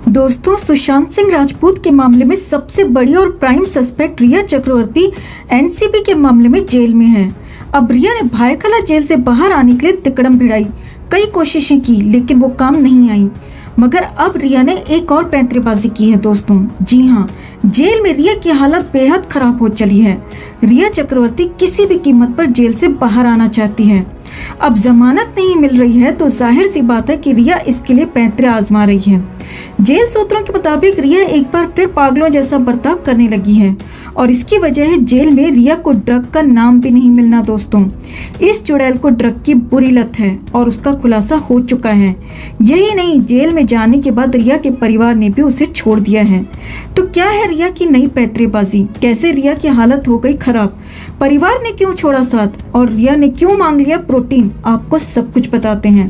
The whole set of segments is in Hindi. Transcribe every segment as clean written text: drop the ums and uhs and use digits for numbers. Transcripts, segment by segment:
दोस्तों, सुशांत सिंह राजपूत के मामले में सबसे बड़ी और प्राइम सस्पेक्ट रिया चक्रवर्ती एनसीबी के मामले में जेल में है। अब रिया ने भायखला जेल से बाहर आने के लिए तिकड़म भिड़ाई, कई कोशिशें की लेकिन वो काम नहीं आई। मगर अब रिया ने एक और पैंतरेबाजी की है दोस्तों। जी हाँ, जेल में रिया की हालत बेहद खराब हो चली है। रिया चक्रवर्ती किसी भी कीमत पर जेल से बाहर आना चाहती है। अब जमानत नहीं मिल रही है तो जाहिर सी बात है कि रिया इसके लिए पैंतरे आजमा रही है। जेल सूत्रों के मुताबिक रिया एक बार फिर पागलों जैसा बर्ताव करने लगी है और इसकी वजह है जेल में रिया को ड्रग का नाम भी नहीं मिलना। दोस्तों, इस चुड़ैल को ड्रग की बुरी लत है और उसका खुलासा हो चुका है। यही नहीं, जेल में जाने के बाद रिया के परिवार ने भी उसे छोड़ दिया है। तो क्या है रिया की नई पैंतरेबाजी? कैसे रिया की हालत हो गई खराब? परिवार ने क्यों छोड़ा साथ और रिया ने क्यों मांग लिया प्रोटीन? आपको सब कुछ बताते हैं।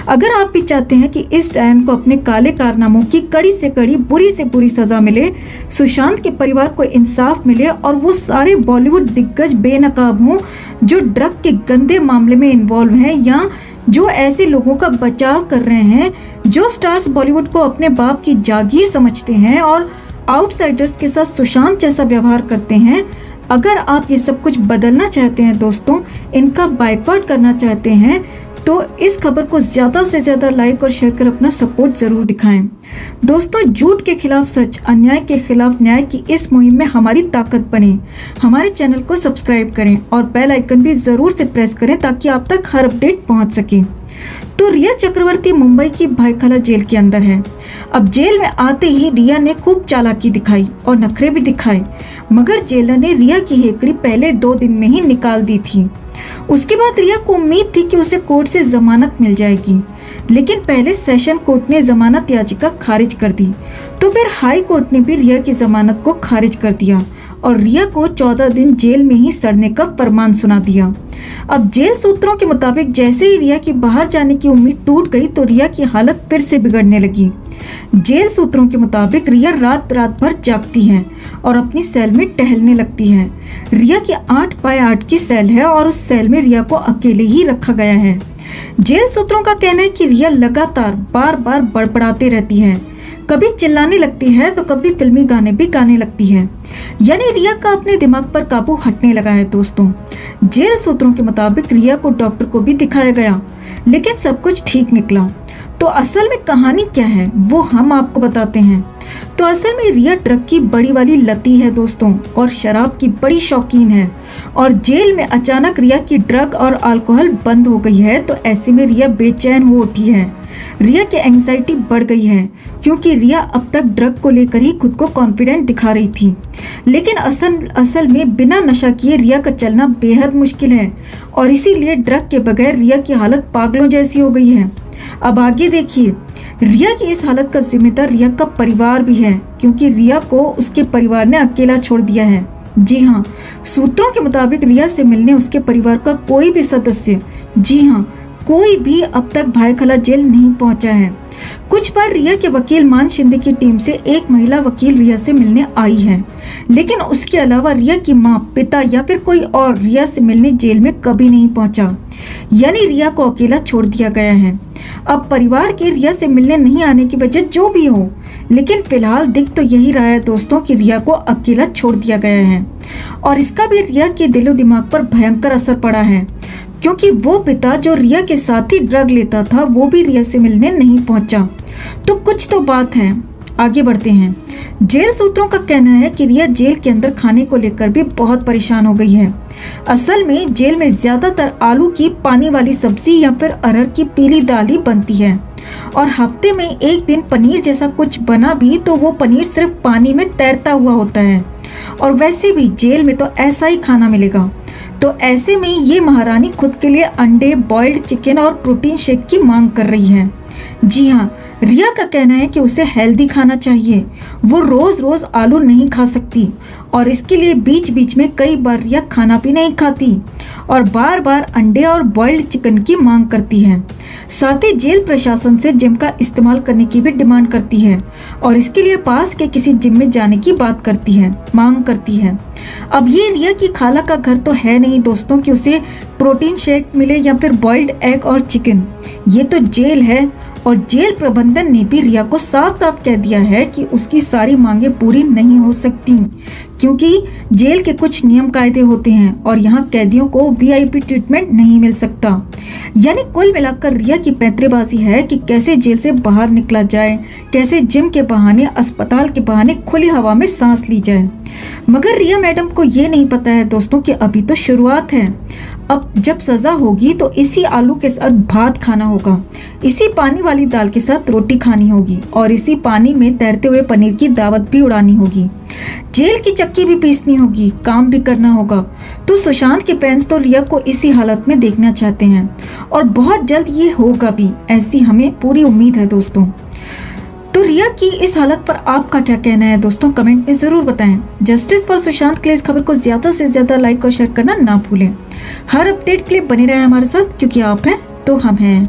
अगर आप भी चाहते हैं कि इस डायन को अपने काले कारनामों की कड़ी से कड़ी, बुरी से बुरी सजा मिले, सुशांत के परिवार को इंसाफ मिले और वो सारे बॉलीवुड दिग्गज बेनकाब हों जो ड्रग के गंदे मामले में इन्वॉल्व हैं या जो ऐसे लोगों का बचाव कर रहे हैं जो स्टार्स बॉलीवुड को अपने बाप की जागीर समझते हैं और आउटसाइडर्स के साथ सुशांत जैसा व्यवहार करते हैं। अगर आप ये सब कुछ बदलना चाहते हैं दोस्तों, इनका बाइकआउट करना चाहते हैं, तो इस खबर को ज़्यादा से ज़्यादा लाइक और शेयर कर अपना सपोर्ट ज़रूर दिखाएं। दोस्तों, झूठ के खिलाफ सच, अन्याय के खिलाफ न्याय की इस मुहिम में हमारी ताकत बने। हमारे चैनल को सब्सक्राइब करें और बेल आइकन भी ज़रूर से प्रेस करें ताकि आप तक हर अपडेट पहुंच सके। तो रिया चक्रवर्ती मुंबई की भायखला जेल के अंदर है। अब जेल में आते ही रिया ने खूब चालाकी दिखाई और नखरे भी दिखाए, मगर जेलर ने रिया की हेकड़ी पहले 2 दिन में ही निकाल दी थी। उसके बाद रिया को उम्मीद थी कि उसे कोर्ट से जमानत मिल जाएगी, लेकिन पहले सेशन कोर्ट ने जमानत याचिका खारिज कर दी, तो फिर हाई कोर्ट ने भी रिया की जमानत को खारिज कर दिया और रिया को 14 दिन जेल में ही सड़ने का फरमान सुना दिया। अब जेल सूत्रों के मुताबिक जैसे ही रिया की बाहर जाने की उम्मीद टूट गई तो रिया की हालत फिर से बिगड़ने लगी। जेल सूत्रों के मुताबिक रिया रात भर जागती है और अपनी सेल में टहलने लगती है। रिया की 8 बाय 8 की सेल है और उस सेल में रिया को अकेले ही रखा गया है। जेल सूत्रों का कहना है कि रिया लगातार बार बड़बड़ाते रहती है, कभी चिल्लाने लगती है तो कभी फिल्मी गाने भी गाने लगती है। यानी रिया का अपने दिमाग पर काबू हटने लगा है। दोस्तों, जेल सूत्रों के मुताबिक रिया को डॉक्टर को भी दिखाया गया, लेकिन सब कुछ ठीक निकला। तो असल में कहानी क्या है वो हम आपको बताते हैं। तो असल में रिया ड्रग की बड़ी वाली लती है दोस्तों और शराब की बड़ी शौकीन है और जेल में अचानक रिया की ड्रग और अल्कोहल बंद हो गई है तो ऐसे में रिया बेचैन हो उठी है। रिया की एंग्जाइटी बढ़ गई है क्योंकि रिया अब तक ड्रग को लेकर ही खुद को कॉन्फिडेंट दिखा रही थी, लेकिन असल में बिना नशा किए रिया का चलना बेहद मुश्किल है और इसीलिए ड्रग के बगैर रिया की हालत पागलों जैसी हो गई है। अब आगे देखिए, रिया की इस हालत का जिम्मेदार रिया का परिवार भी है क्योंकि रिया को उसके परिवार ने अकेला छोड़ दिया है। जी हाँ, सूत्रों के मुताबिक रिया से मिलने उसके परिवार का कोई भी सदस्य, जी हाँ, कोई भी अब तक भायखला जेल नहीं पहुंचा है। कुछ बार रिया के वकील मान शिंदे की टीम से एक महिला वकील रिया से मिलने आई है, लेकिन उसके अलावा रिया की माँ, पिता या फिर कोई और रिया से मिलने जेल में कभी नहीं पहुंचा। यानी रिया को अकेला छोड़ दिया गया है। अब परिवार के रिया से मिलने नहीं आने की वजह जो भी हो, लेकिन फिलहाल दिख तो यही रहा है दोस्तों कि रिया को अकेला छोड़ दिया गया है और इसका भी रिया के दिलो दिमाग पर भयंकर असर पड़ा है क्योंकि वो पिता जो रिया के साथ ही ड्रग लेता था वो भी रिया से मिलने नहीं पहुंचा। तो कुछ तो बात है। आगे बढ़ते हैं। जेल सूत्रों का कहना है कि रिया जेल के अंदर खाने को लेकर भी बहुत परेशान हो गई है। असल में जेल में ज्यादातर आलू की पानी वाली सब्जी या फिर अरहर की पीली दाल ही बनती है और हफ्ते में एक दिन पनीर जैसा कुछ बना भी तो वो पनीर सिर्फ पानी में तैरता हुआ होता है और वैसे भी जेल में तो ऐसा ही खाना मिलेगा। तो ऐसे में ये महारानी खुद के लिए अंडे, बॉइल्ड चिकन और प्रोटीन शेक की मांग कर रही है। जी हाँ, रिया का कहना है कि उसे हेल्दी खाना चाहिए, वो रोज आलू नहीं खा सकती और इसके लिए बीच बीच में कई बार रिया खाना भी नहीं खाती और बार अंडे और बॉइल्ड चिकन की मांग करती है। साथ ही जेल प्रशासन से जिम का इस्तेमाल करने की भी डिमांड करती है और इसके लिए पास के किसी जिम में जाने की मांग करती है। अब ये रिया की खाला का घर तो है नहीं दोस्तों कि उसे प्रोटीन शेक मिले या फिर बॉइल्ड एग और चिकन। ये तो जेल है और जेल प्रबंधन ने भी रिया को साफ साफ कह दिया है कि उसकी सारी मांगे पूरी नहीं हो सकती, क्योंकि जेल के कुछ नियम कायदे होते हैं और यहाँ कैदियों को वीआईपी ट्रीटमेंट नहीं मिल सकता। यानी कुल मिलाकर रिया की पैंतरेबाजी है कि कैसे जेल से बाहर निकला जाए, कैसे जिम के बहाने, अस्पताल के बहाने खुली हवा में सांस ली जाए। मगर रिया मैडम को ये नहीं पता है दोस्तों कि अभी तो शुरुआत है। अब जब सजा होगी तो इसी आलू के साथ भात खाना होगा, इसी पानी वाली दाल के साथ रोटी खानी होगी और इसी पानी में तैरते हुए पनीर की दावत भी उड़ानी होगी। जेल की चक्की भी पीसनी होगी, काम भी करना होगा। तो सुशांत के फैंस तो रिया को इसी हालत में देखना चाहते हैं और बहुत जल्द ये होगा भी, ऐसी हमें पूरी उम्मीद है दोस्तों। तो रिया की इस हालत पर आपका क्या कहना है दोस्तों, कमेंट में जरूर बताएं। जस्टिस फॉर सुशांत के लिए इस खबर को ज्यादा से ज्यादा लाइक और शेयर करना ना भूलें। हर अपडेट के लिए बने रहें हमारे साथ, क्योंकि आप हैं तो हम हैं।